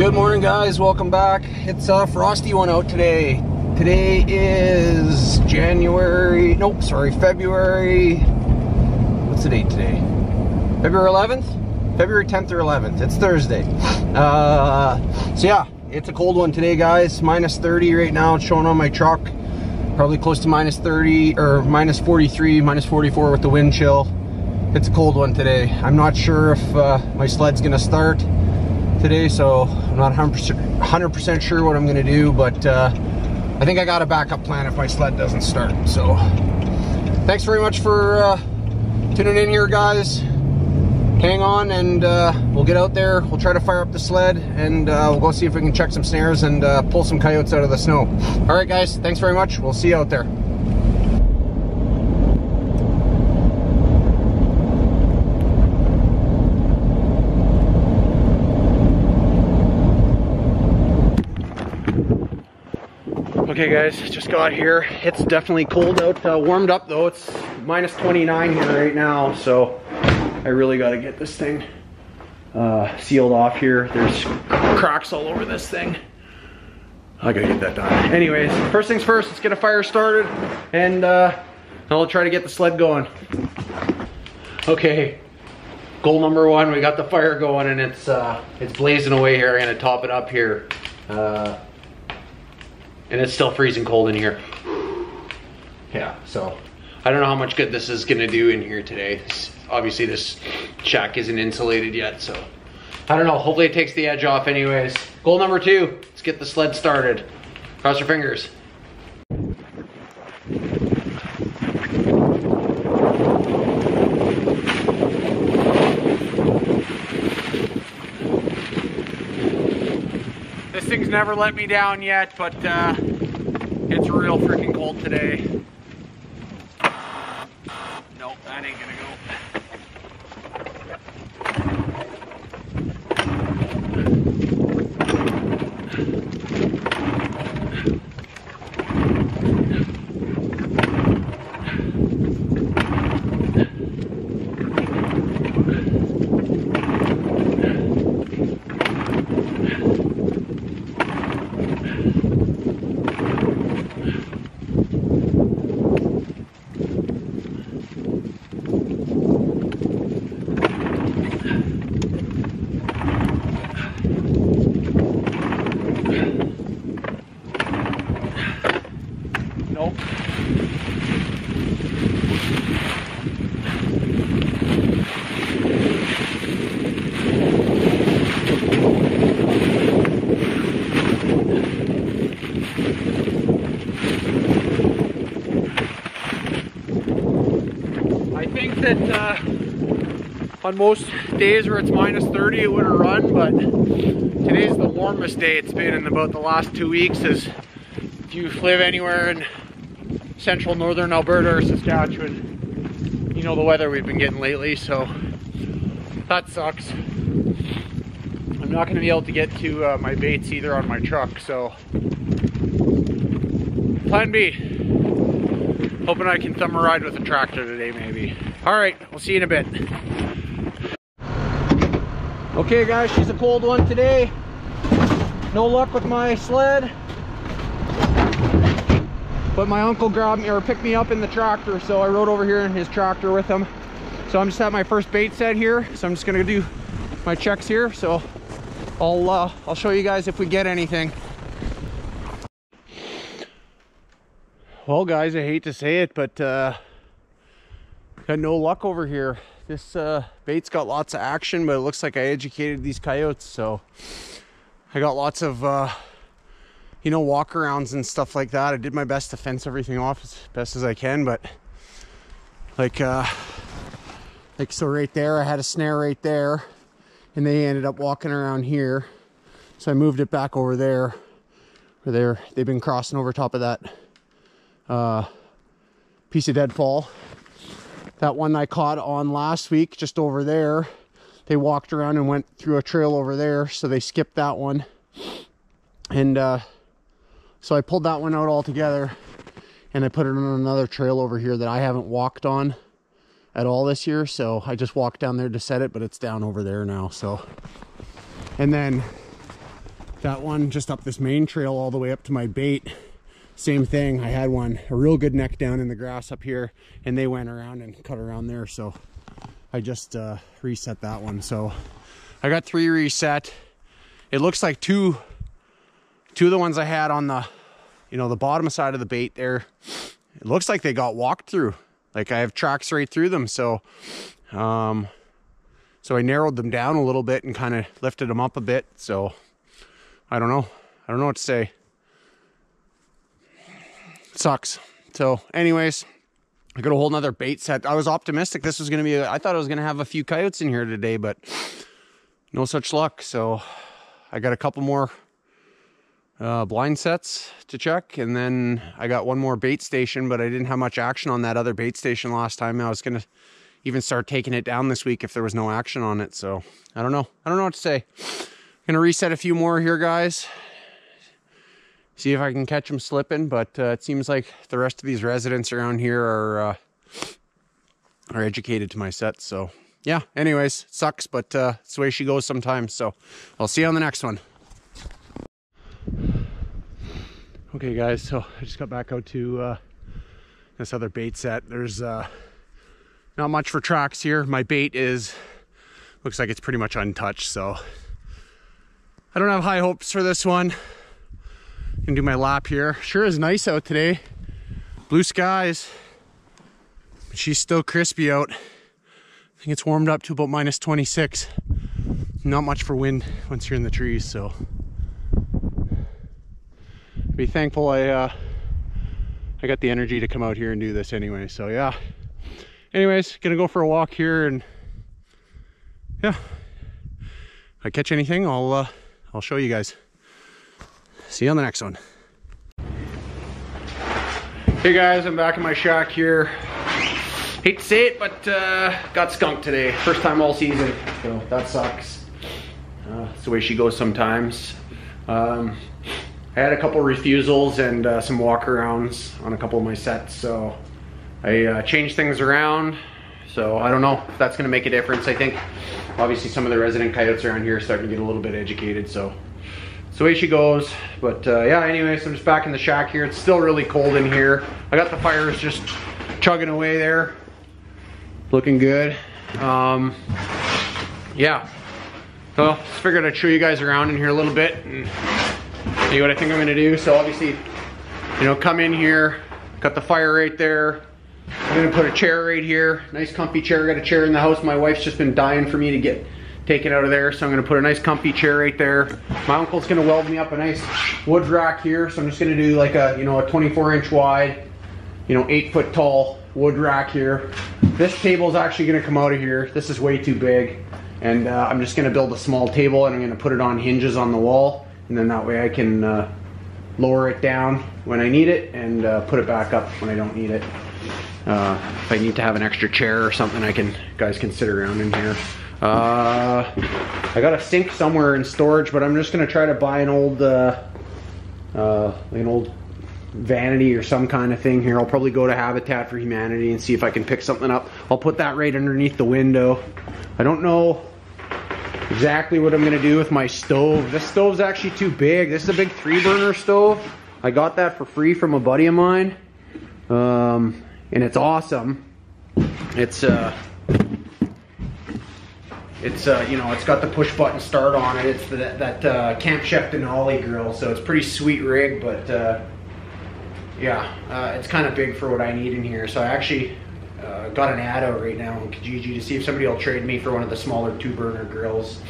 Good morning, guys. Welcome back. It's a frosty one out today. Today is February. What's the date today? February 11th? February 10th or 11th. It's Thursday. So yeah, it's a cold one today, guys. Minus 30 right now. It's showing on my truck. Probably close to minus 30 or minus 43, minus 44 with the wind chill. It's a cold one today. I'm not sure if my sled's gonna start today, so I'm not 100% sure what I'm gonna do, but I think I got a backup plan if my sled doesn't start. So thanks very much for tuning in here, guys. Hang on, and we'll get out there. We'll try to fire up the sled, and we'll go see if we can check some snares and pull some coyotes out of the snow. All right, guys, thanks very much. We'll see you out there. Okay, guys, just got here. It's definitely cold out. Warmed up though. It's minus 29 here right now, so I really got to get this thing sealed off here. There's cracks all over this thing. I gotta get that done. Anyways, first things first, let's get a fire started, and I'll try to get the sled going. Okay, goal number one, we got the fire going, and it's blazing away here. I'm gonna top it up here. And it's still freezing cold in here. Yeah, so I don't know how much good this is gonna do in here today. Obviously this shack isn't insulated yet, so I don't know. Hopefully it takes the edge off anyways. Goal number two, let's get the sled started. Cross your fingers. This thing's never let me down yet, but it's real freaking cold today. Nope, that ain't gonna go. Nope. I think that on most days where it's minus 30 it would have run, but today's the warmest day it's been in about the last 2 weeks. If you live anywhere in central northern Alberta or Saskatchewan, you know the weather we've been getting lately, so that sucks. I'm not going to be able to get to my baits either on my truck, so plan B. Hoping I can thumb a ride with a tractor today, maybe. Alright, we'll see you in a bit. Okay, guys, she's a cold one today. No luck with my sled. But my uncle grabbed me or picked me up in the tractor, so I rode over here in his tractor with him. So I'm just at my first bait set here, so I'm just gonna do my checks here. So I'll show you guys if we get anything. Well, guys, I hate to say it, but got no luck over here. This bait's got lots of action, but it looks like I educated these coyotes, so I got lots of you know, walk-arounds and stuff like that. I did my best to fence everything off as best as I can, but like so right there, I had a snare right there, and they ended up walking around here. So I moved it back over there, where they've been crossing over top of that piece of deadfall. That one I caught on last week, just over there, they walked around and went through a trail over there, so they skipped that one. And so I pulled that one out altogether, and I put it on another trail over here that I haven't walked on at all this year. So I just walked down there to set it, but it's down over there now. So, and then that one just up this main trail all the way up to my bait. Same thing, I had one, a real good neck down in the grass up here, and they went around and cut around there, so I just reset that one. So I got 3 reset. It looks like two of the ones I had on the, you know, the bottom side of the bait there, it looks like they got walked through. Like I have tracks right through them, so so I narrowed them down a little bit and kind of lifted them up a bit. So I don't know what to say. It sucks. So anyways, I got a whole nother bait set. I was optimistic this was going to be, I thought I was going to have a few coyotes in here today, but no such luck. So I got a couple more blind sets to check, and then I got one more bait station, but I didn't have much action on that other bait station last time. I was going to even start taking it down this week if there was no action on it. So I don't know what to say. I'm going to reset a few more here, guys. See if I can catch them slipping, but it seems like the rest of these residents around here are educated to my sets. So yeah, anyways, it sucks, but it's the way she goes sometimes. So I'll see you on the next one. Okay guys, so I just got back out to this other bait set. There's not much for tracks here. My bait looks like it's pretty much untouched, so I don't have high hopes for this one. Gonna do my lap here. Sure is nice out today. Blue skies. But she's still crispy out. I think it's warmed up to about -26. Not much for wind once you're in the trees, so be thankful I got the energy to come out here and do this anyway. So yeah. Anyways, gonna go for a walk here, and yeah. If I catch anything, I'll show you guys. See you on the next one. Hey guys, I'm back in my shack here. Hate to say it, but got skunked today. First time all season, so that sucks. It's the way she goes sometimes. I had a couple refusals and some walk-arounds on a couple of my sets, so I changed things around. So I don't know if that's gonna make a difference. I think obviously some of the resident coyotes around here are starting to get a little bit educated, so it's the way she goes. But yeah, anyways, I'm just back in the shack here. It's still really cold in here. I got the fires just chugging away there. Looking good. Yeah. So just figured I'd show you guys around in here a little bit and see what I think I'm gonna do. So obviously, you know, come in here, got the fire right there. I'm gonna put a chair right here. Nice comfy chair. Got a chair in the house. My wife's just been dying for me to get take it out of there, so I'm gonna put a nice comfy chair right there. My uncle's gonna weld me up a nice wood rack here, so I'm just gonna do like a, you know, a 24-inch wide, you know, 8-foot tall wood rack here. This table is actually gonna come out of here. This is way too big, and I'm just gonna build a small table, and I'm gonna put it on hinges on the wall, and then that way I can lower it down when I need it and put it back up when I don't need it. If I need to have an extra chair or something, guys can sit around in here. I got a sink somewhere in storage, but I'm just gonna try to buy an old vanity or some kind of thing here. I'll probably go to Habitat for Humanity and see if I can pick something up. I'll put that right underneath the window. I don't know exactly what I'm gonna do with my stove. This stove's actually too big. This is a big 3-burner stove. I got that for free from a buddy of mine, and it's awesome. It's you know, it's got the push button start on it. It's that Camp Chef Denali grill, so it's pretty sweet rig, but yeah, it's kind of big for what I need in here. So I actually got an ad out right now on Kijiji to see if somebody will trade me for one of the smaller 2-burner grills.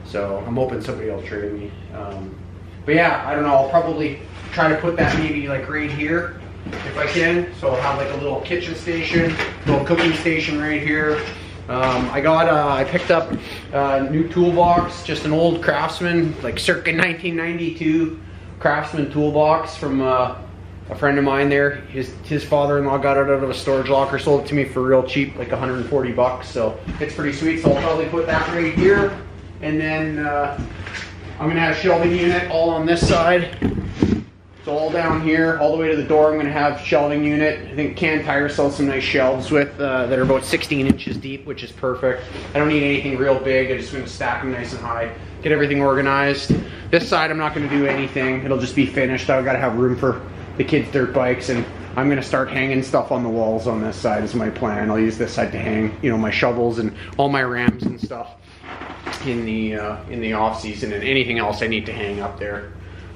So I'm hoping somebody will trade me. But yeah, I don't know, I'll probably try to put that maybe like right here if I can. So I'll have like a little kitchen station, little cooking station right here. I picked up a new toolbox, just an old Craftsman, like circa 1992 Craftsman toolbox from a friend of mine there. His father-in-law got it out of a storage locker, sold it to me for real cheap, like 140 bucks. So it's pretty sweet. So I'll probably put that right here, and then I'm gonna have a shelving unit all on this side. So all down here, all the way to the door, I'm gonna have shelving unit. I think Can Tire sells some nice shelves with that are about 16 inches deep, which is perfect. I don't need anything real big. I'm just gonna stack them nice and high, get everything organized. This side I'm not going to do anything. It'll just be finished. I've got to have room for the kids' dirt bikes, and I'm going to start hanging stuff on the walls on this side is my plan. I'll use this side to hang, you know, my shovels and all my rams and stuff in the off season, and anything else I need to hang up there.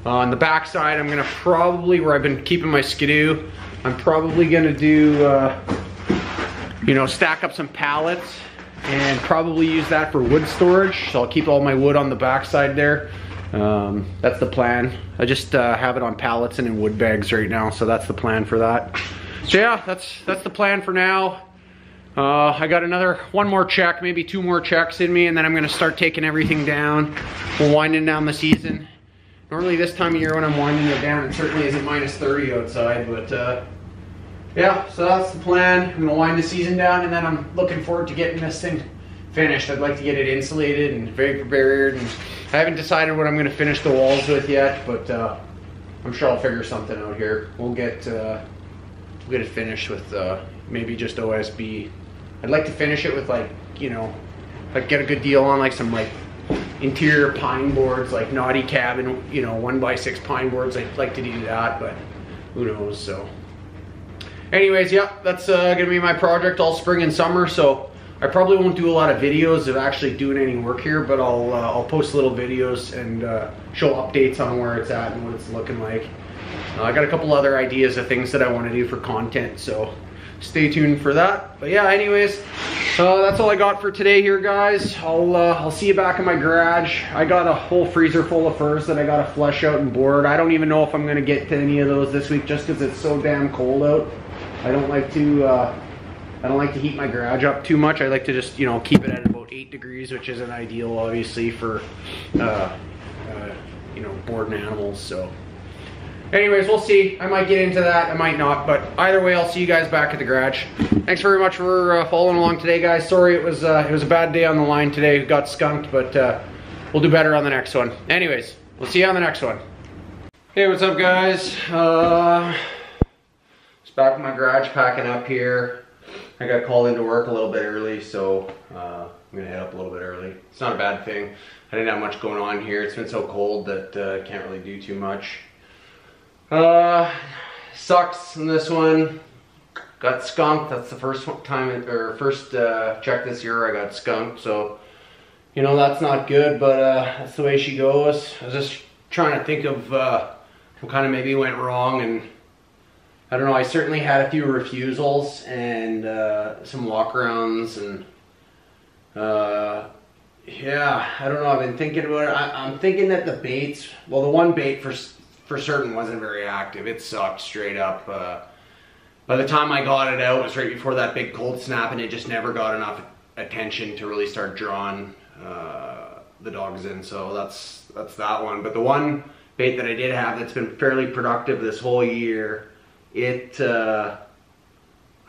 On the back side, I'm going to probably, where I've been keeping my Skidoo, I'm probably going to do, you know, stack up some pallets and probably use that for wood storage. So I'll keep all my wood on the back side there. That's the plan. I just have it on pallets and in wood bags right now, so that's the plan for that. So yeah, that's the plan for now. I got one more check, maybe 2 more checks in me, and then I'm gonna start taking everything down. We're winding down the season. Normally this time of year when I'm winding it down, it certainly isn't -30 outside, but yeah, so that's the plan. I'm gonna wind the season down, and then I'm looking forward to getting this thing finished. I'd like to get it insulated and vapor barriered, and I haven't decided what I'm gonna finish the walls with yet, but I'm sure I'll figure something out here. We'll get it finished with maybe just OSB. I'd like to finish it with, like, you know, like get a good deal on like some like interior pine boards, like Naughty Cabin, you know, 1x6 pine boards. I'd like to do that, but who knows. So anyways, yeah, that's gonna be my project all spring and summer. So I probably won't do a lot of videos of actually doing any work here, but I'll post little videos and show updates on where it's at and what it's looking like. I got a couple other ideas of things that I want to do for content, so stay tuned for that. But yeah, anyways, that's all I got for today here, guys. I'll see you back in my garage. I got a whole freezer full of furs that I got to flush out and board. I don't even know if I'm going to get to any of those this week, just because it's so damn cold out. I don't like to heat my garage up too much. I like to just, you know, keep it at about 8 degrees, which isn't ideal, obviously, for you know, boarding animals. So anyways, we'll see. I might get into that, I might not, but either way, I'll see you guys back at the garage. Thanks very much for following along today, guys. Sorry it was a bad day on the line today. We got skunked, but we'll do better on the next one. Anyways, we'll see you on the next one. Hey, what's up, guys? Just back in my garage packing up here. I got called into work a little bit early, so I'm gonna head up a little bit early. It's not a bad thing. I didn't have much going on here. It's been so cold that I can't really do too much. Sucks in this one. Got skunked. That's the first check this year I got skunked, so you know that's not good, but that's the way she goes. I was just trying to think of what kind of maybe went wrong, and I don't know, I certainly had a few refusals and some walkarounds, and yeah, I don't know, I've been thinking about it. I'm thinking that the baits, well, the one bait for certain wasn't very active. It sucked straight up. By the time I got it out, it was right before that big cold snap, and it just never got enough attention to really start drawing the dogs in. So that's that one. But the one bait that I did have that's been fairly productive this whole year, I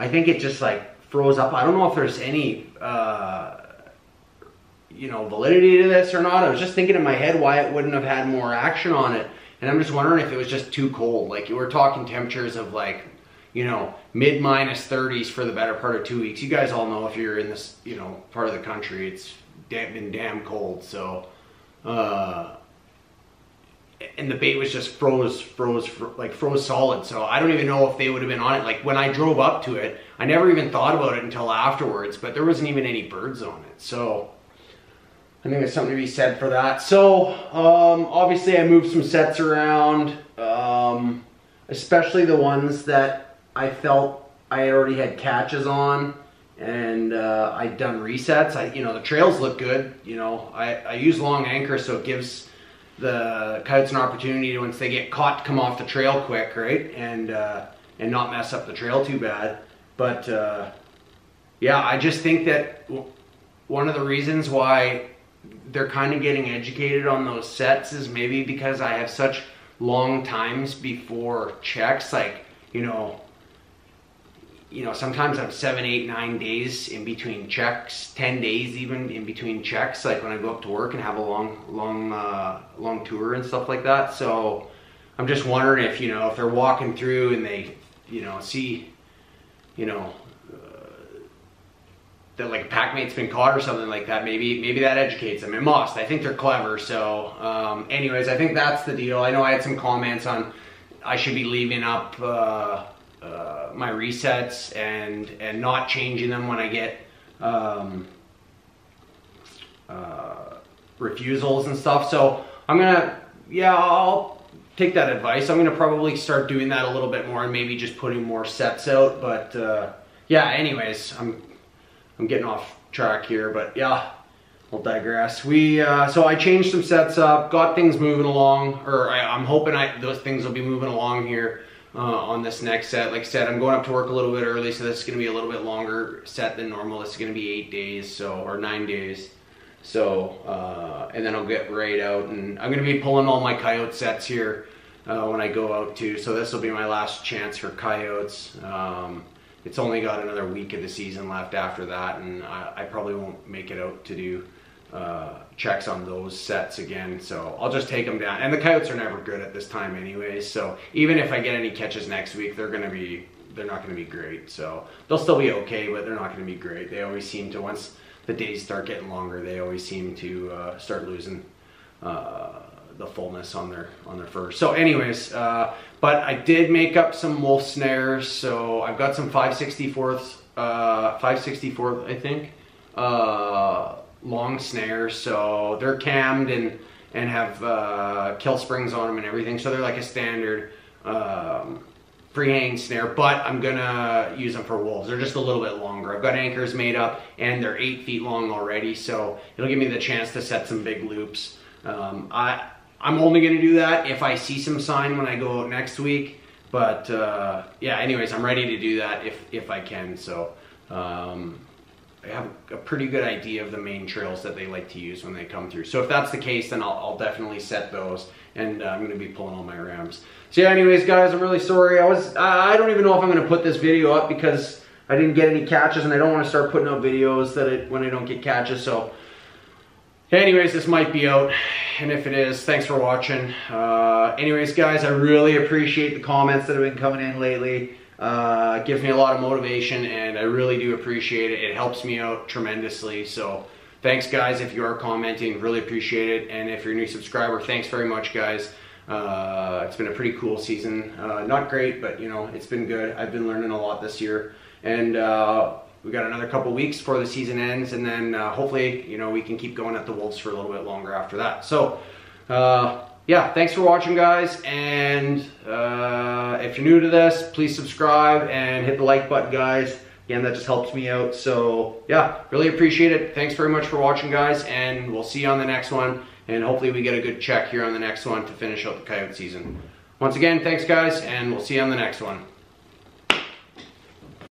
think it just like froze up. I don't know if there's any you know, validity to this or not. I was just thinking in my head why it wouldn't have had more action on it. And I'm just wondering if it was just too cold. Like, we're talking temperatures of like, you know, mid -30s for the better part of 2 weeks. You guys all know if you're in this, you know, part of the country, it's been damn cold. So, and the bait was just froze solid. So I don't even know if they would have been on it. Like, when I drove up to it, I never even thought about it until afterwards, but there wasn't even any birds on it. So I think there's something to be said for that. So obviously I moved some sets around, especially the ones that I felt I already had catches on, and I'd done resets. You know, the trails look good. You know, I use long anchor, so it gives the coyotes an opportunity to, once they get caught, to come off the trail quick, right? And not mess up the trail too bad. But yeah, I just think that one of the reasons why they're kind of getting educated on those sets is maybe because I have such long times before checks. Like, you know, sometimes I have 7, 8, 9 days in between checks, 10 days even in between checks, like when I go up to work and have a long tour and stuff like that. So I'm just wondering if, you know, if they're walking through and they, you know, see, you know, that like a packmate's been caught or something like that, maybe that educates them. It must. I think they're clever. So anyways, I think that's the deal. I know I had some comments on I should be leaving up my resets and not changing them when I get refusals and stuff. So I'm gonna, yeah, I'll take that advice. I'm gonna probably start doing that a little bit more and maybe just putting more sets out. But yeah, anyways, I'm getting off track here, but yeah, we'll digress. So I changed some sets up, got things moving along, or I'm hoping those things will be moving along here on this next set. Like I said, I'm going up to work a little bit early, so this is going to be a little bit longer set than normal. This is going to be 8 days, or 9 days. So, and then I'll get right out, and I'm going to be pulling all my coyote sets here when I go out too. So this will be my last chance for coyotes. It's only got another week of the season left after that, and I probably won't make it out to do checks on those sets again. So I'll just take them down. And the coyotes are never good at this time anyways. So even if I get any catches next week, they're not going to be great. So they'll still be okay, but they're not going to be great. They always seem to, once the days start getting longer, they always seem to start losing the fullness on their fur. So anyways, but I did make up some wolf snares. So I've got some 5/64 I think, long snares. So they're cammed and have kill springs on them and everything. So they're like a standard free-hanging snare, but I'm gonna use them for wolves. They're just a little bit longer. I've got anchors made up and they're 8 feet long already. So it'll give me the chance to set some big loops. I'm only going to do that if I see some sign when I go out next week. But yeah, anyways, I'm ready to do that if I can. So I have a pretty good idea of the main trails that they like to use when they come through. So if that's the case, then I'll definitely set those, and I'm going to be pulling all my rams. So yeah, anyways, guys, I'm really sorry. I don't even know if I'm going to put this video up because I didn't get any catches, and I don't want to start putting out videos when I don't get catches. So anyways, this might be out, and if it is, thanks for watching. Anyways, guys, I really appreciate the comments that have been coming in lately. It gives me a lot of motivation, and I really do appreciate it. It helps me out tremendously. So thanks, guys, if you are commenting. Really appreciate it. And if you're a new subscriber, thanks very much, guys. It's been a pretty cool season. Not great, but you know, it's been good. I've been learning a lot this year, and we got another couple weeks before the season ends, and then hopefully, you know, we can keep going at the wolves for a little bit longer after that. So yeah, thanks for watching, guys, and if you're new to this, please subscribe and hit the like button, guys. Again, that just helps me out. So yeah, really appreciate it. Thanks very much for watching, guys, and we'll see you on the next one, and hopefully we get a good check here on the next one to finish out the coyote season. Once again, thanks, guys, and we'll see you on the next one.